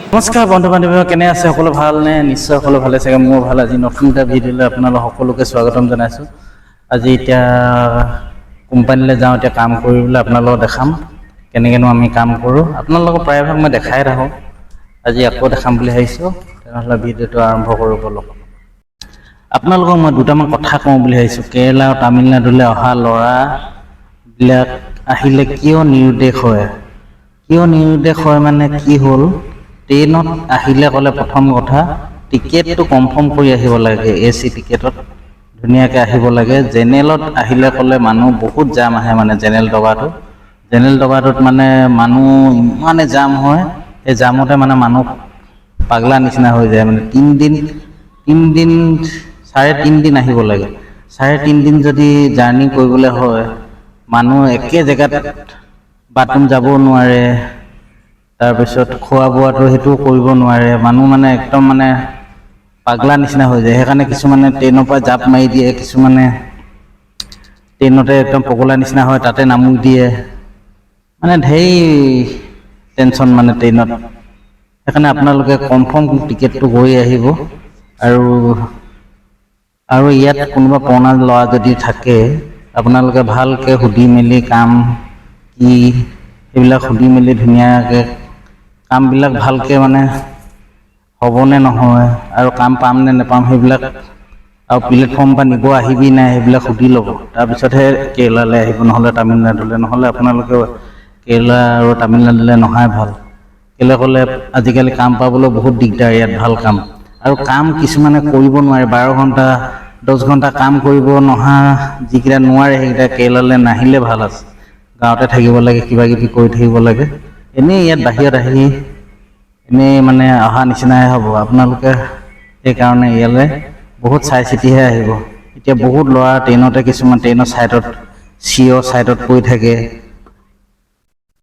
নমস্কাৰ বন্ধু বান্ধৱ কেনে আছে সকলো ভাল নে নিশ্চয় সকলো ভালে চাগে মোৰ ভাল আজি নতুন এটা ভিডিঅ'লৈ আপোনালোক সকলোকে স্বাগতম জনাইছোঁ আজি এতিয়া কোম্পানীলৈ যাওঁ এতিয়া কাম কৰিবলৈ আপোনালোকক দেখাম কেনেকৈনো আমি কাম কৰোঁ আপোনালোকক প্ৰায়ভাগ মই দেখাই থাকোঁ আজি আকৌ দেখাম বুলি ভাবিছোঁ তেনেহ'লে ভিডিঅ'টো আৰম্ভ কৰোঁ বলক আপোনালোকক মই দুটামান কথা কওঁ বুলি ভাবিছোঁ কেৰেলা আৰু তামিলনাডুলৈ অহা ল'ৰাবিলাক আহিলে কিয় নিৰুদ্দেশ হয় মানে কি হ'ল ট্ৰেইনত আহিলে ক'লে প্ৰথম কথা টিকেটটো কনফাৰ্ম কৰি আহিব লাগে AC টিকেটত ধুনীয়াকৈ আহিব লাগে জেনেৰেলত আহিলে ক'লে মানুহ বহুত জাম আহে মানে জেনেৰেল ডবাটোত মানে মানুহ ইমানে জাম হয় এই জামতে মানে মানুহ পাগলা নিচিনা হৈ যায় মানে 3 দিন 3.5 দিন আহিব লাগে 3.5 দিন যদি জাৰ্ণি কৰিবলৈ হয় মানুহ একে জেগাত বাথৰুম যাব নোৱাৰে তাৰপিছত খোৱা বোৱাটো সেইটো কৰিব নোৱাৰে মানুহ মানে একদম মানে পাগলা নিচিনা হৈ যায় সেইকাৰণে কিছুমানে ট্ৰেইনৰ পৰা জাপ মাৰি দিয়ে কিছুমানে ট্ৰেইনতে একদম পগলা নিচিনা হয় তাতে নামি দিয়ে মানে ঢেৰ টেনশ্যন মানে ট্ৰেইনত সেইকাৰণে আপোনালোকে কনফাৰ্ম টিকেটটো কৰি আহিব আৰু ইয়াত কোনোবা পুৰণা ল'ৰা যদি থাকে আপোনালোকে ভালকৈ সুধি মেলি কাম কি এইবিলাক সুধি মেলি ধুনীয়াকৈ কামবিলাক ভালকৈ মানে হ'বনে নহয় আৰু কাম পাম নে নেপাম সেইবিলাক আৰু প্লেটফৰ্ম পৰা নিব আহিবি নাই সেইবিলাক সুধি ল'ব তাৰপিছতহে কেৰেলালৈ আহিব নহ'লে তামিলনাডুলৈ নহ'লে আপোনালোকে কেৰেলা আৰু তামিলনাডুলৈ নহাই ভাল কেলৈ ক'লে আজিকালি কাম পাবলৈ বহুত দিগদাৰ ইয়াত ভাল কাম আৰু কাম কিছুমানে কৰিব নোৱাৰে 12 ঘণ্টা 10 ঘণ্টা কাম কৰিব নহা যিকেইটা নোৱাৰে সেইকেইটা কেৰেলালৈ নাহিলে ভাল আছে গাঁৱতে থাকিব লাগে কিবা কিবি কৰি থাকিব লাগে এনেই ইয়াত বাহিৰত আহি এনেই মানে অহা নিচিনাই হ'ব আপোনালোকে সেইকাৰণে ইয়ালৈ বহুত চাই চিতিহে আহিব এতিয়া বহুত ল'ৰা ট্ৰেইনতে কিছুমান ট্ৰেইনৰ ছাইডত পৰি থাকে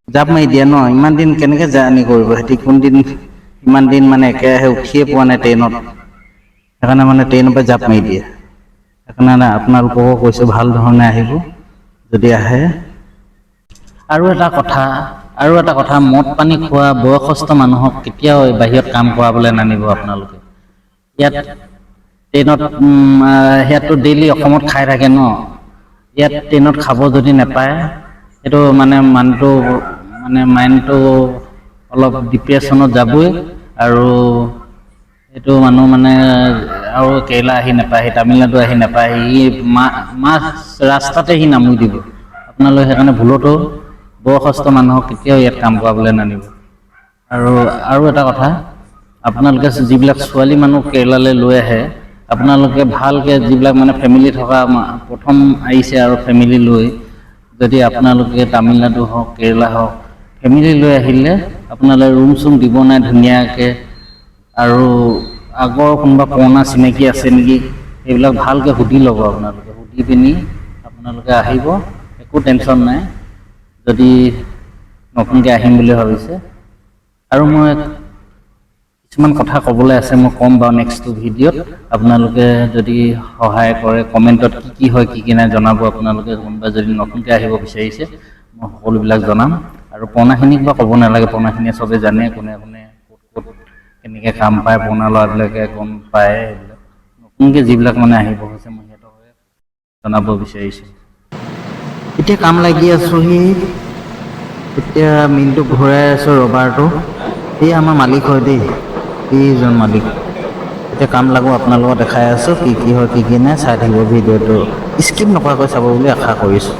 জাপ মাৰি দিয়ে ন ইমান দিন কেনেকৈ জাৰ্ণি কৰিব সিহঁতি কোনদিন ইমান দিন মানে একেৰাহে উঠিয়ে পোৱা নাই ট্ৰেইনত সেইকাৰণে মানে ট্ৰেইনৰ পৰা জাপ মাৰি দিয়ে সেইকাৰণে আপোনালোককো কৈছোঁ ভাল ধৰণে আহিব যদি আহে আৰু এটা কথা মদ পানী খোৱা বয়সস্থ মানুহক কেতিয়াও বাহিৰত কাম কৰাবলৈ নানিব আপোনালোকে ইয়াত ট্ৰেইনত সিয়াততো ডেইলি অসমত খাই থাকে ন ইয়াত ট্ৰেইনত খাব যদি নাপায় সেইটো মানে মাইণ্ডটো অলপ ডিপ্ৰেশ্যনত যাবই আৰু এইটো মানুহ মানে আৰু কেৰেলা আহি নাপায় তামিলনাডু আহি নাপায় সি মাছ ৰাস্তাতে সি নামি দিব আপোনালোকে সেইকাৰণে ভুলতো বয়সস্থ মানুহক কেতিয়াও ইয়াত কাম কৰাবলৈ নানিব আৰু এটা কথা আপোনালোকে যিবিলাক ছোৱালী মানুহ কেৰেলালৈ লৈ আহে আপোনালোকে ভালকৈ যিবিলাক মানে ফেমিলি থকা প্ৰথম আহিছে আৰু ফেমিলি লৈ যদি আপোনালোকে তামিলনাডু হওক কেৰেলা হওক ফেমিলি লৈ আহিলে আপোনালোকে ৰুম চুম দিব নাই ধুনীয়াকৈ আৰু আগৰ কোনোবা পুৰণা চিনাকি আছে নেকি সেইবিলাক ভালকৈ সুধি ল'ব আপোনালোকে সুধি পিনি আপোনালোকে আহিব একো টেনশ্যন নাই যদি নতুনকৈ আহিম বুলি ভাবিছে আৰু মই কিছুমান কথা ক'বলৈ আছে মই ক'ম বাৰু নেক্সট ভিডিঅ'ত আপোনালোকে যদি সহায় কৰে কমেণ্টত কি হয় কি নাই জনাব আপোনালোকে কোনোবা যদি নতুনকৈ আহিব বিচাৰিছে মই সকলোবিলাক জনাম আৰু পুৰণাখিনিক বা ক'ব নালাগে পুৰণাখিনিয়ে চবে জানে কোনে ক'ত কেনেকৈ কাম পায় পুৰণা ল'ৰাবিলাকে গম পায় সেইবিলাক নতুনকৈ যিবিলাক মানে আহিব হৈছে মই সিহঁতক জনাব বিচাৰিছোঁ এতিয়া কাম লাগি আছোঁহি এতিয়া মিলটো ঘূৰাই আছোঁ ৰবাৰটো এই আমাৰ মালিক হয় দেই এইজন মালিক এতিয়া কাম লাগো আপোনালোকক দেখাই আছোঁ কি হয় কি নাই চাই থাকিব ভিডিঅ'টো স্কিপ নকৰাকৈ চাব বুলি আশা কৰিছোঁ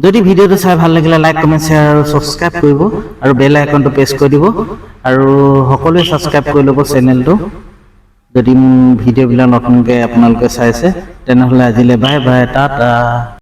যদি ভিডিঅ'টো চাই ভাল লাগিলে লাইক কমেণ্ট শ্বেয়াৰ আৰু ছাবস্ক্ৰাইব কৰিব আৰু বেল আইকনটো প্ৰেছ কৰি দিব আৰু সকলোৱে ছাবস্ক্ৰাইব কৰি ল'ব চেনেলটো যদি ভিডিঅ'বিলাক নতুনকৈ আপোনালোকে চাইছে তেনেহ'লে আজিলৈ বাই বাই টাটা।